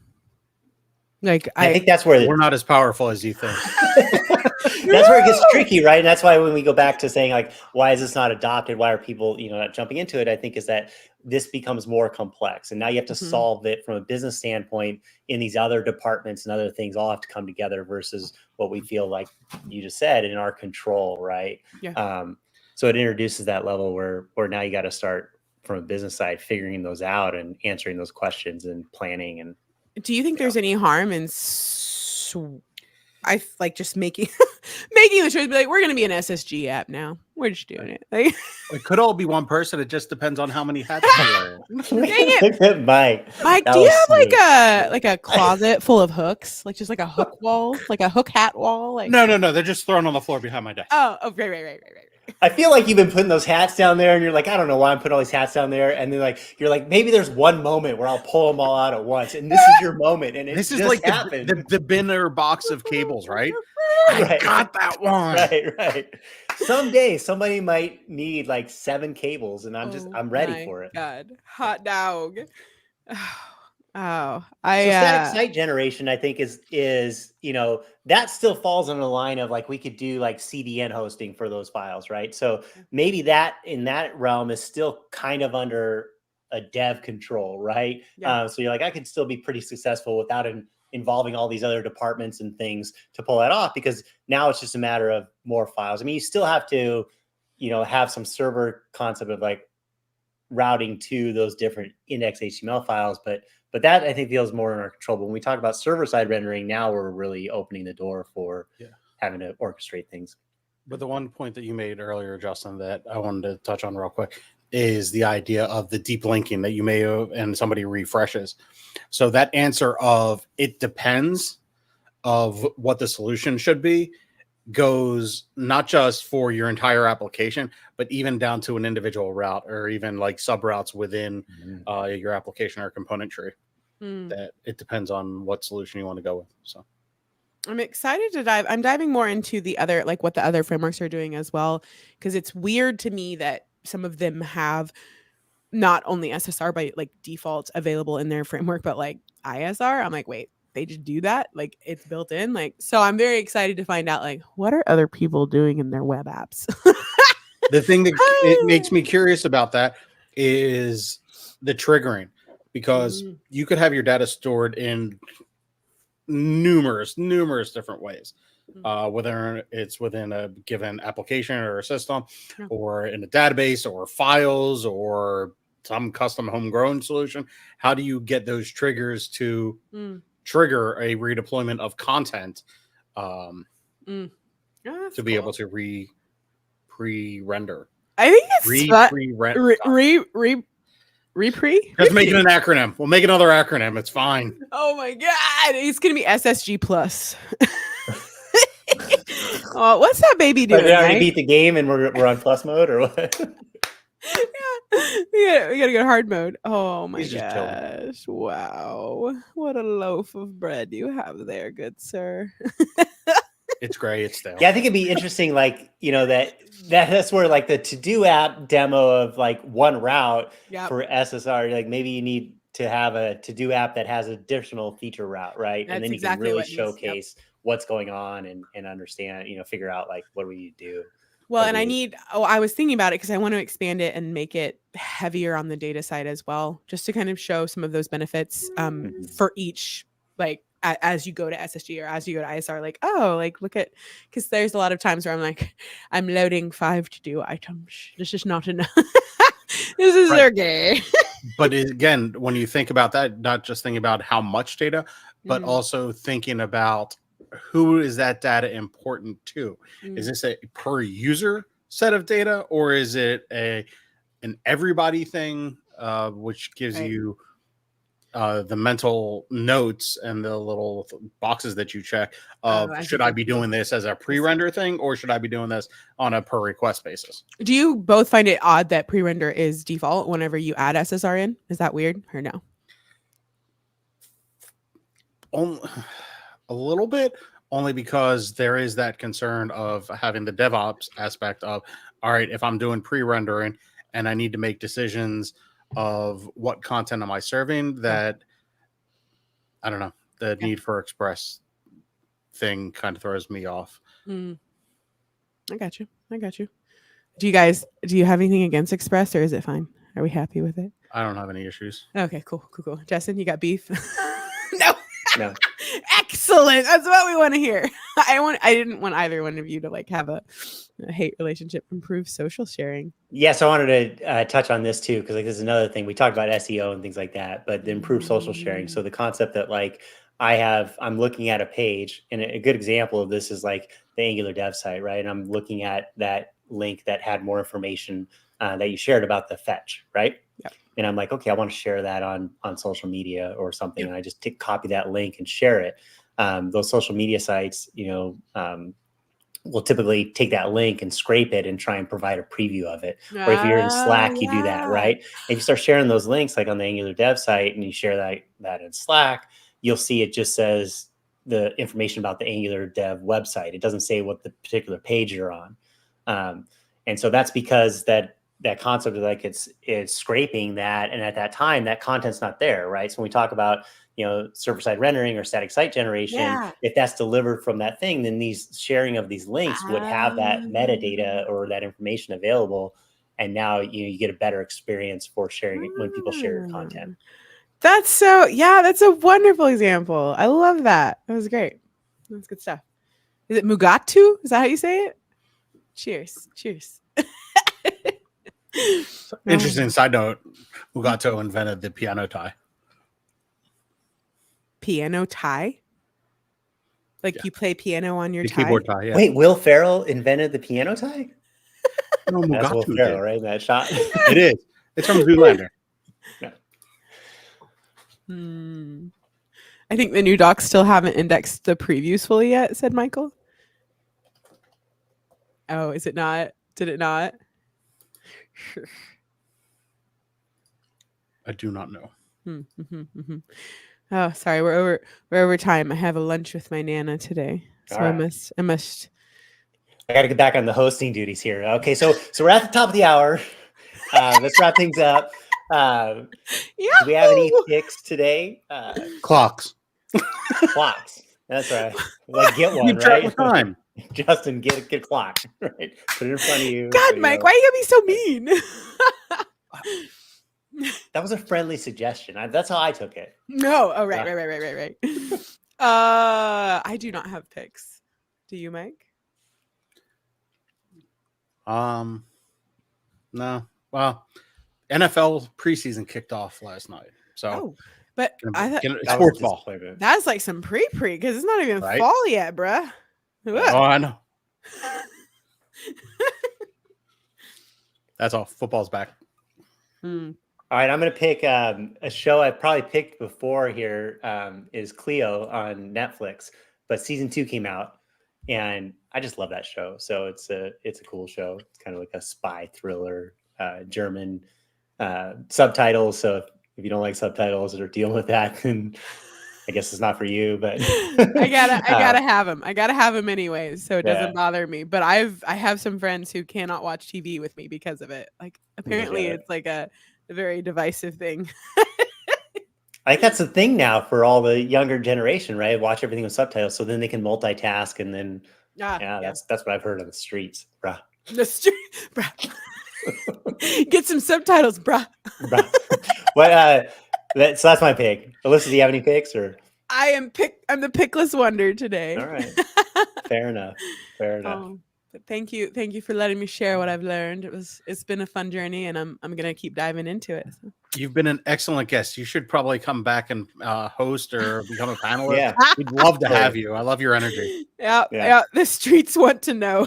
Like
I think that's where
we're not as powerful as you think.
That's where it gets tricky, right? And that's why when we go back to saying like, why is this not adopted? Why are people, not jumping into it? I think is that this becomes more complex, and now you have to solve it from a business standpoint. In these other departments and other things all have to come together versus what we feel like you just said in our control, right?
Yeah.
So it introduces that level where now you got to start from a business side, figuring those out and answering those questions and planning. And
do you think there's any harm in I like just making the choice, be like, we're gonna be an SSG app now. We're just doing it. Like,
it could all be one person. It just depends on how many hats you wear.
Dang it,
Mike,
do you have like a closet full of hooks, like just like a hook wall, like a hook hat wall? Like
no, they're just thrown on the floor behind my desk.
Oh, right.
I feel like you've been putting those hats down there, and you're like, I don't know why I'm putting all these hats down there, and then like you're like, maybe there's one moment where I'll pull them all out at once, and this is your moment, and
this is
just
like
happened.
the binner box of cables, right?
Right.
I got that one.
Right. Someday somebody might need like 7 cables, and I'm ready for it.
God, hot dog. So
static site generation, I think is that still falls on the line of like we could do like CDN hosting for those files, right? So maybe that in that realm is still kind of under a dev control, right? So you're like, I could still be pretty successful without involving all these other departments and things to pull that off, because now it's just a matter of more files. I mean, you still have to, have some server concept of like routing to those different index HTML files, but that I think feels more in our control. But when we talk about server-side rendering, now we're really opening the door for having to orchestrate things.
But the one point that you made earlier, Justin, that I wanted to touch on real quick is the idea of the deep linking that you may have, and somebody refreshes. So that answer of it depends of what the solution should be goes not just for your entire application, but even down to an individual route or even like sub routes within your application or component tree. That it depends on what solution you want to go with. So
I'm excited to dive. I'm diving more into the other, like what the other frameworks are doing as well, because it's weird to me that some of them have not only SSR by like default available in their framework, but like ISR. I'm like, wait, they just do that? Like it's built in? Like, so I'm very excited to find out like what are other people doing in their web apps?
The thing that it makes me curious about that is the triggering, because you could have your data stored in numerous different ways, whether it's within a given application or a system or in a database or files or some custom homegrown solution. How do you get those triggers to trigger a redeployment of content
Oh, that's
to be
cool.
able to pre-render.
I think it's fun. Repre?
Just make it an acronym. We'll make another acronym. It's fine.
Oh my god, it's gonna be SSG plus. Oh, what's that baby doing?
Did I already
Mike?
beat the game and we're on plus mode or what?
Yeah, we gotta go hard mode. Oh my
He's just chilling.
gosh! Wow, what a loaf of bread you have there, good sir.
It's gray. It's stale.
Yeah, I think it'd be interesting, like, you know, that's where like the to-do app demo of like one route for SSR, like maybe you need to have a to-do app that has additional feature route, right?
That's
and then you
exactly
can really
what needs-
showcase what's going on and understand, you know, figure out like what we need to do.
Well, and I was thinking about it because I want to expand it and make it heavier on the data side as well, just to kind of show some of those benefits for each, like as you go to SSG or as you go to ISR, like, oh, like look at, because there's a lot of times where I'm like, I'm loading 5 to-do items. This is not enough. This is okay.
But again, when you think about that, not just thinking about how much data, but also thinking about who is that data important to? Is this a per user set of data, or is it an everybody thing, which gives you the mental notes and the little boxes that you check of should I be doing this as a pre-render thing, or should I be doing this on a per request basis?
Do you both find it odd that pre-render is default whenever you add SSR in? Is that weird or no?
A little bit, only because there is that concern of having the DevOps aspect of, all right, if I'm doing pre-rendering and I need to make decisions of what content am I serving, that I don't know, the need for express thing kind of throws me off.
I got you. Do you have anything against express, or is it fine? Are we happy with it?
I don't have any issues.
Okay, cool. Justin, you got beef? No.
No.
Excellent. That's what we want to hear. I didn't want either one of you to like have a hate relationship. Improve social sharing.
Yes, I wanted to touch on this too, because like this is another thing. We talked about SEO and things like that, but the improved social sharing. So the concept that like I'm looking at a page, and a good example of this is like the Angular dev site, right? And I'm looking at that link that had more information that you shared about the fetch, right?
Yep.
And I'm like, okay, I want to share that on social media or something. And I just copy that link and share it. Those social media sites, you know, will typically take that link and scrape it and try and provide a preview of it. Or if you're in Slack, you do that, right? If you start sharing those links, like on the Angular dev site, and you share that in Slack, you'll see it just says the information about the Angular dev website. It doesn't say what the particular page you're on. And so that's because that concept of like it's scraping that, and at that time that content's not there, right? So when we talk about, you know, server-side rendering or static site generation, if that's delivered from that thing, then these sharing of these links would have that metadata or that information available, and now you get a better experience for sharing it when people share your content.
That's a wonderful example. I love that. That was great. That's good stuff. Is it Mugatu? Is that how you say it? Cheers.
Interesting side note, Mugato invented the piano tie.
Piano tie? Like you play piano on your tie?
Keyboard tie, yeah.
Wait, Will Ferrell invented the piano tie?
No,
That's Will
Mugatu
Ferrell,
did.
right? That shot.
It is. It's from Zoolander.
Yeah.
I think the new docs still haven't indexed the previews fully yet, said Michael. Oh, is it not? Did it not?
I do not know.
Oh, sorry, we're over time. I have a lunch with my Nana today, so
All right.
I must.
I got to get back on the hosting duties here. Okay, so we're at the top of the hour. Let's wrap things up. Do we have any picks today?
Clocks.
Clocks. That's right. Like get one,
You track
right?
the time.
Justin, get a clock, right? Put it in front of you.
God,
so
Mike, why are you gonna be so mean?
That was a friendly suggestion. That's how I took it.
No. Oh, right. I do not have picks. Do you, Mike?
No. Well, NFL preseason kicked off last night. So
But I thought
sports ball.
that's like some pre because it's not even
Right?
fall yet, bruh.
Oh, I know. That's all. Football's back.
Hmm.
All right, I'm going to pick a show I probably picked before here is Cleo on Netflix, but season 2 came out, and I just love that show. So it's a cool show. It's kind of like a spy thriller, German subtitles. So if you don't like subtitles or dealing with that, then I guess it's not for you. But
I gotta have them. I gotta have them anyways, so it
Yeah.
doesn't bother me. But I have some friends who cannot watch TV with me because of it. Like apparently, it's like a very divisive thing.
I think that's the thing now for all the younger generation, right? Watch everything with subtitles, so then they can multitask, and then that's what I've heard on the streets, bruh.
The street, bruh. Get some subtitles, bruh.
Bruh. What? So that's my pick. Alyssa, do you have any picks or?
I'm the pickless wonder today.
All right, fair enough.
But thank you for letting me share what I've learned. It's been a fun journey, and I'm gonna keep diving into it. So.
You've been an excellent guest. You should probably come back and host or become a panelist.
Yeah,
we'd love to have you. I love your energy.
Yeah. The streets want to know.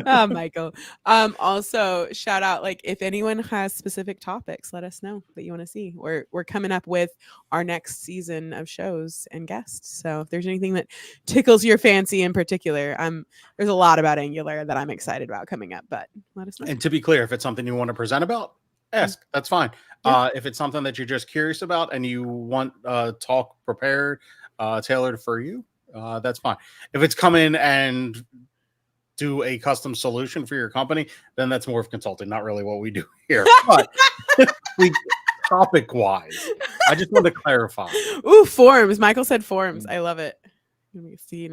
Michael. Also shout out, like, if anyone has specific topics, let us know that you want to see. We're coming up with our next season of shows and guests. So if there's anything that tickles your fancy in particular, there's a lot about Angular that I'm excited about coming up, but let us know.
And to be clear, if it's something you want to present about, ask. That's fine. Yeah. If it's something that you're just curious about and you want talk prepared, tailored for you, that's fine. If it's come in and do a custom solution for your company, then that's more of consulting, not really what we do here. But topic wise, I just want to clarify.
Ooh, forums. Michael said forums. I love it. Let me see.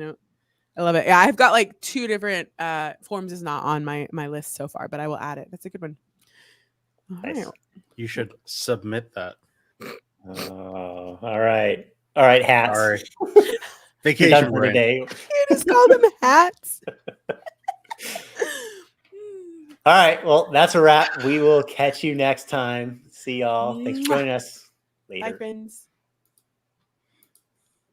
I love it. Yeah, I've got like 2 different forums is not on my list so far, but I will add it. That's a good one.
Nice.
Right.
You should submit that.
Oh, all right, hats.
All right. Vacation
for today.
You just call them hats.
All right, well, that's a wrap. We will catch you next time. See y'all. Thanks for joining us. Later.
Bye, friends.